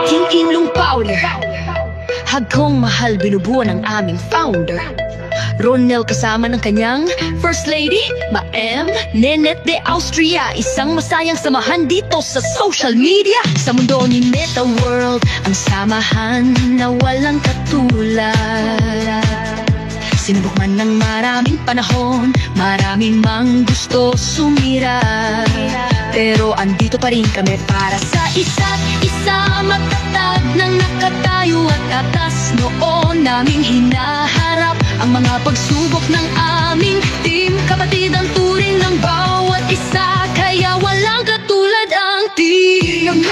Team Ilong Powder. Hagkong mahal binubuo ng aming founder Ronel kasama ng kanyang First Lady, Maem Nenet de Austria. Isang masayang samahan dito sa social media. Sa mundo ni Meta World, ang samahan na walang katulad. Sinubok man ng maraming panahon, maraming mang gusto sumira, pero andito pa rin kami para sa isa't isa. Matatag nang nakatayo at atas noon naming hinaharap ang mga pagsubok ng aming team. Kapatid ang turing ng bawat isa, kaya walang katulad ang team.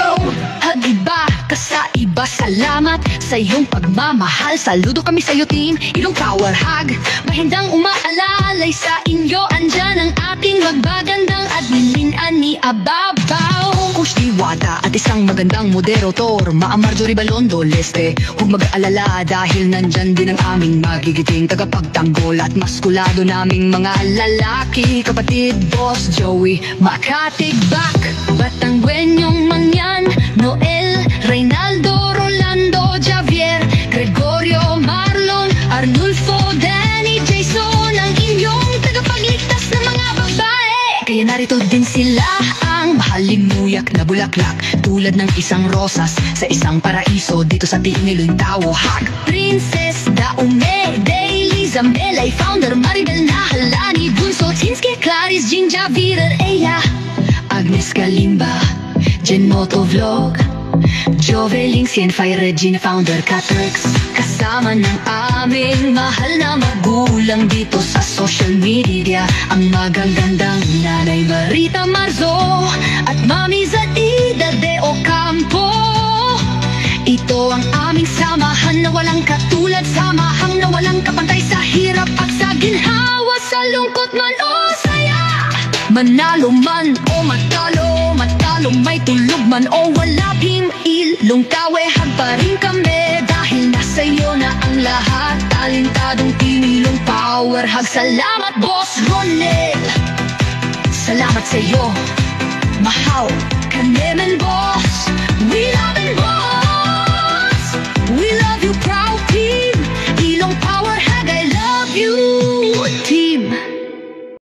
Hag-iba ka sa iba, salamat sa iyong pagmamahal. Saludo kami sa iyo, Team Ilong Power Hug. Mahindang umaalalay sa inyo, andyan ang ating magbagandang admin ani Ababaw, Coach Diwata at isang magandang moderator, Marjorie Balondo Leste. Huwag mag-alala dahil nandyan din ang aming magigiting tagapagtanggol at maskulado naming mga lalaki. Kapatid Boss Joey Makatigbak, Batangguenyong Mangyan, Noel, Reynaldo, Rolando, Javier, Gregorio, Marlon, Arnulfo, Danny, Jason, ang inyong tagapagligtas ng mga babae. Kaya narito din sila, ang mahalimuyak na bulaklak, tulad ng isang rosas sa isang paraiso dito sa Team Ilong Power Hug. Princess Daume, Daily, Zambelay, Founder Maribel Nahalani, Bunso, Tinske, Clarice, Jinja, Virer, Eya, Agnes Kalimba, Genoto Vlog, Joveling, Cienfay, Regina, Founder Catrix. Kasama ng aming mahal na magulang dito sa social media, ang magagandang Nanay Marita Marzo at Mami Zaida de Ocampo. Ito ang aming samahan na walang katulad, samahang na walang kapantay sa hirap at sa ginhawa, sa lungkot man o saya. Manalo man o matalo, matalo may tulog man o wala, Team Ilong Kawehag pa rin kami dahil nasa iyo na ang lahat. Talentadong Team Ilong Power Hug. Salamat Boss Ronel, salamat sa iyo, mahal ka naman Boss.